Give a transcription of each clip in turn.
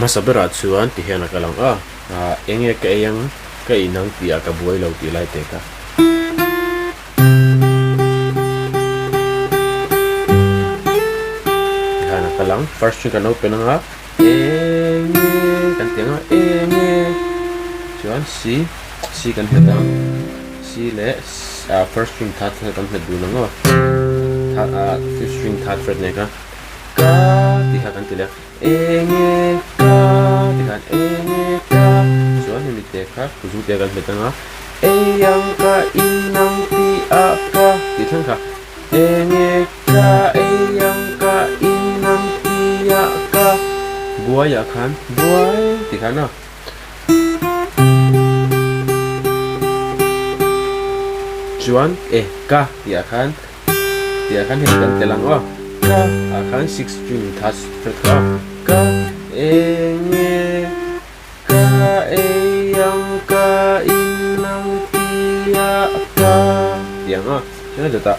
masabera chuan ti hian ka lang enge ka yang ka inang tia ka buai lo ti lai te ka hana ka lang first string kan open nga enge kan tianga enge chuan C kan heta C le first string third fret kan het du nga fifth string third fret ne ka ti ha kan tila enge ka ti kan enge ka chuan ni te ka kuzu te kan heta nga yang ka inang ti a ka ti thang ka enge ka yang ka inang ti a ka buai ya kan buai ti kan na chuan ka ti akan hitan telang ka akan six string third fret ka enge ka yang ka inang tia ka yang chana jata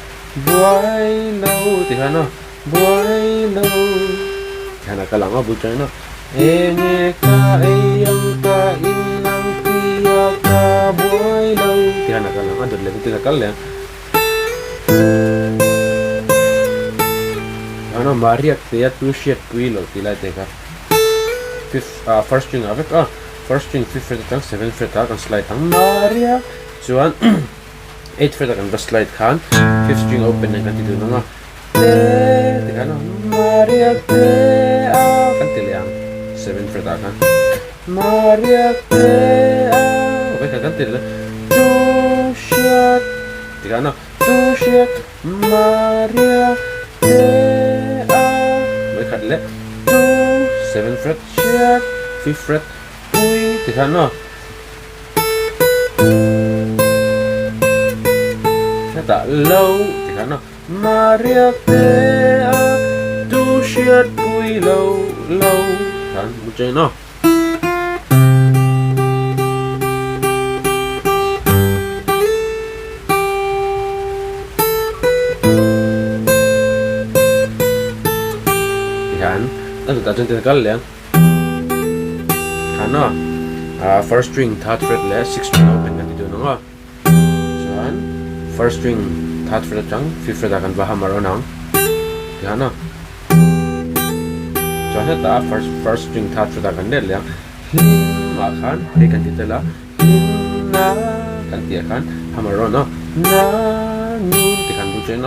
buai lo ti hana buai lo hana kalang bu chana enge ka yang ka inang tia ka buai lo ti hana kalang adot le ti kal le ano mariak te ya tu shet pui lo ti lai te ka first string avek first string fifth fret tang seventh fret kan slide tang mariak chuan eighth fret kan slide khan fifth string open kan ti du nga te kan mariak te kan ti liang seventh fret kan mariak te ovek kan ti le tu shet ti kan tu shet mariak te le 2 7th fret shet 5th fret pui ti kan ta low ti kan mariak te tu shet pui low kan bu chai no Ano ta chen kal le hana first string third fret le sixth string open kan ti do nga chuan first string third fret chang fifth fret kan ba hamar on hana chuan ta first string third fret kan le le ma khan he kan ti tela na kan ti khan hamar on na ni ti kan bu chen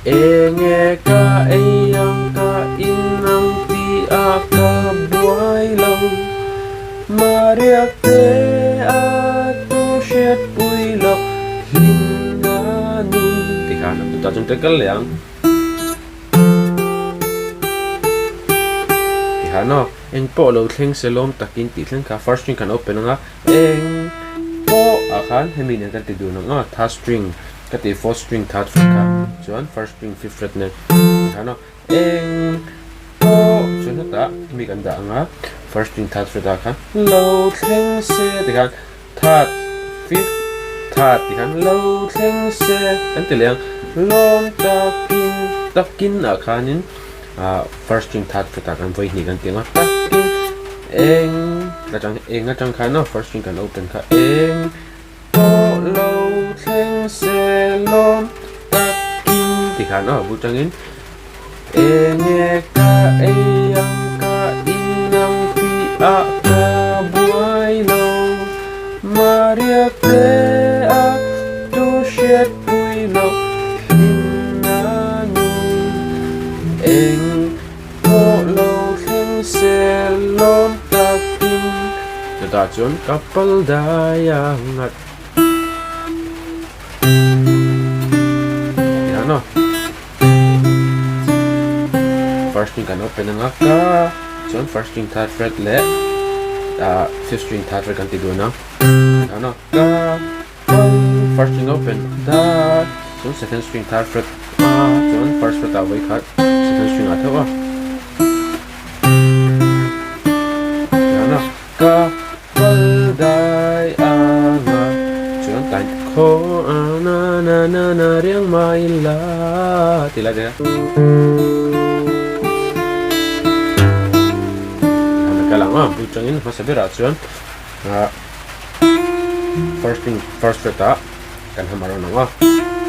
enge ka yang ka inang ti a ka buai lo mariak te a tu shet pui lo hinga nu ti kan tu ta chung te kal liang ti hano eng po lo thleng selom takin ti thleng ka first string kan open nga eng po akan hemin kan ti du nga third string kati fourth string third fret ka chuan first string fifth fret ne hano eng po chuan ta mi kan da nga first string third fret ka lo thleng se ti kan third fifth third ti kan lo thleng se kan ti leng lom takin akhanin first string third fret kan voi ni kan ti nga takin eng ka chang khan first string kan open ka eng po lo thleng se lom takin ti khan bu changin enge ka yang ka inang ti a ka buai lo mariak te a tu shet pui lo hinga nu eng po lo thleng se lom takin ta chon kapal dayangat no first string kan open nga ka chuan first string third fret le fifth string third fret kan ti do na ano ka first string open da chuan second string third fret chuan first fret away cut second string athawa ano ka pal dai anga chuan kan ko na riang mai la ti la de kalang buchangin masabira chuan first fret kan hamaron nga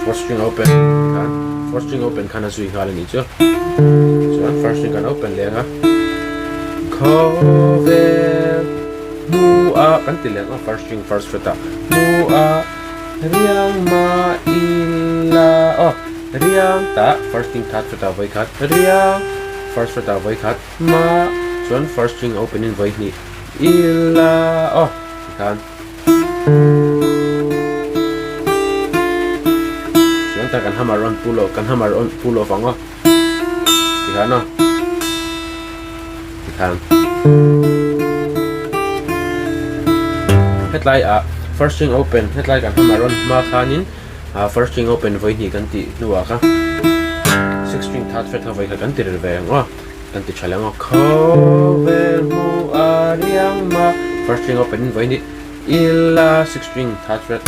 fourth string open kan fourth string open kana sui khala ni chu chuan first string kan open le nga cover mu kan tilang first string first fret mu riang ma ila riang ta first string third fret vai khat riang first fret vai khat ma chuan first string open in vai ni ila kan chuan ta kan hammer on pull off anga tikana tikan headline first string open headline kan hammer on ma khanin first string open vai ni kan ti nuwa ka sixth string third fret vai ka kan ti re ve anga kan ti chalanga cover mu ariang ma first string open vai ni illa sixth string third fret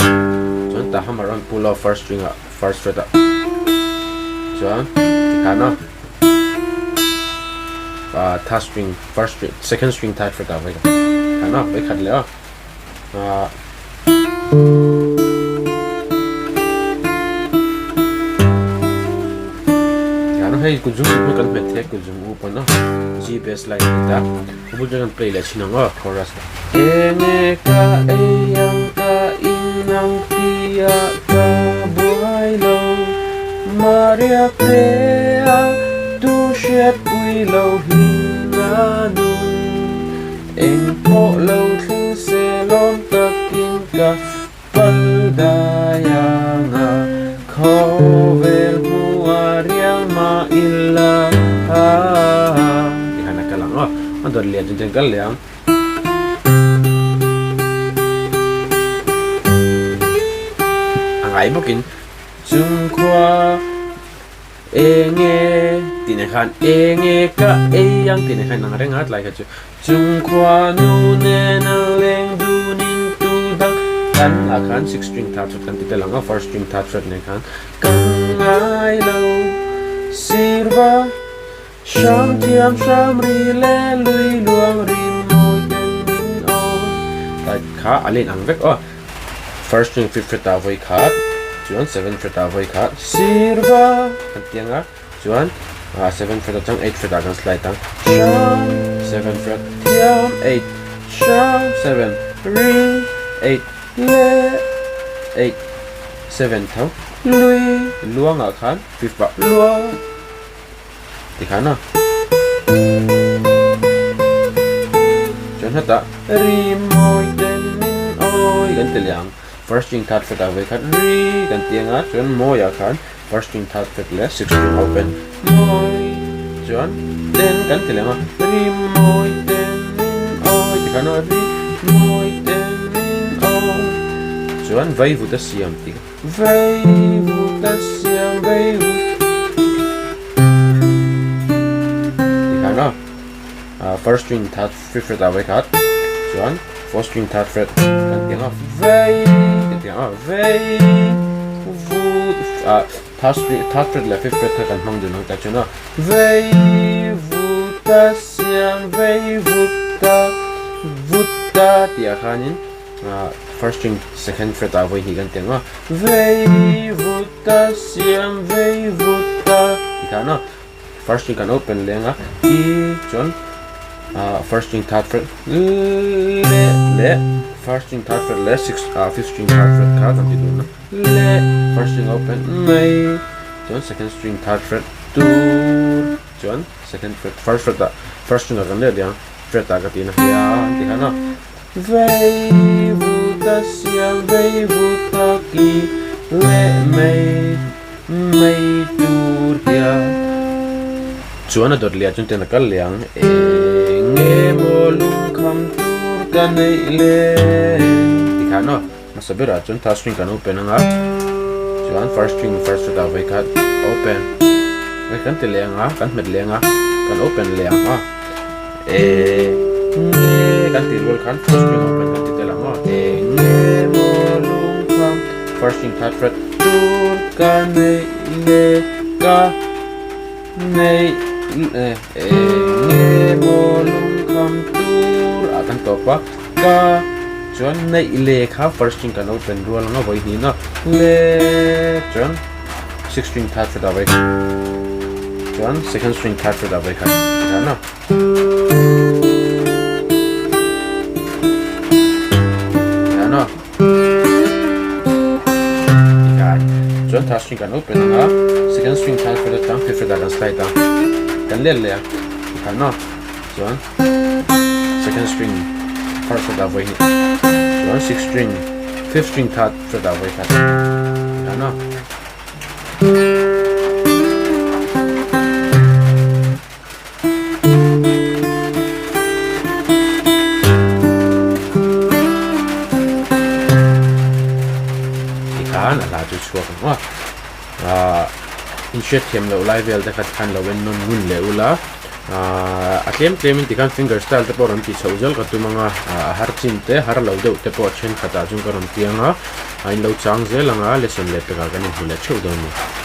chuan ta hammer on pull off first string first fret chuan tikana third string first string second string third fret vai ka kana vai khat le hey kujung ko kan pete kujung upon G bass line kita kemudian play la chinanga chorus ene ka eyang ka inang pia ka buhay lo maria prea tu shet pui lo hinanun eng po lo thing se lom takin ka paldayanga cover muariang ma illa ihana kalang andor lian jeng kal liang angai bukin chung kwa enge tinehan enge ka eyang tinehan nang rengat lai ka chu chung kwa nu ne na leng dunin tudang kan akan sixth string third fret kan titelang first string third fret ne kan kangai lo sirva sham tiam sham ri le lui luang ri moi den min tai kha alin ang vek first string fifth fret ta voi khat chuan seventh fret ta voi khat sirva kan tianga chuan seventh fret chang eighth fret kan slide tang sham seventh fret tiam 8 sham 7 ri 8 le 8 7 thau lui luang khan fifth ba luang tikana chuan hata ri moi den min oi kan teliang first string third fret avai khat ri kan tianga chuan moi khan first string third fret le sixth string open moi chuan den kan telianga ri moi den min oi tikana ri moi den chuan vai vu ta siam ti vai vu ta siam vai vu tikana first string third fifth fret avai khat chuan fourth string third fret kan tianga vai kan tianga vai vu third fret la fifth fret kan hmang du nang ta chuna vai vu ta siam vai vu ta tia khanin first string second fret avai hi kan tianga vai vuta siam vai vuta tikana first string kan open lenga I chon first string third fret le first string third fret le fifth string third fret ka kan tiduna le first string open mai chon second string third fret tu chon second fret first string kan le dia fret ta ka tina ya tikana vai vuta siam vai vuta ki le mai tur dia chuan a dot lia chun ten kal liang nge molung kham tur kan nei le tikano masabira chun third string kan open anga chuan first string first fret avai khat open vai kan te lenga kan met lenga kan open lenga kan tilwal khan first string open kan titelang nge molung kham first string third fret tur kan nei le ka nei nge molung kham tur stop ka chuan nei le kha first string kan open roll nga voi hi na le chuan 6 string third fret away chuan second string third fret away kha na na chuan third string kan open nga second string third fret tang fifth fret kan slide tang kan le le kha na chuan second string first fret away chuan 6 string fifth string third fret away kha na là chú chuột quá insert thêm lâu live về để khách hàng lâu bên non mun lệ ula akem temin tikan fingerstyle te poram ti chojal ka tumanga har chin te har lo deuh te po chen khata jung karam tianga ain lo chang zel anga lesson le peka kan hula cheu do ni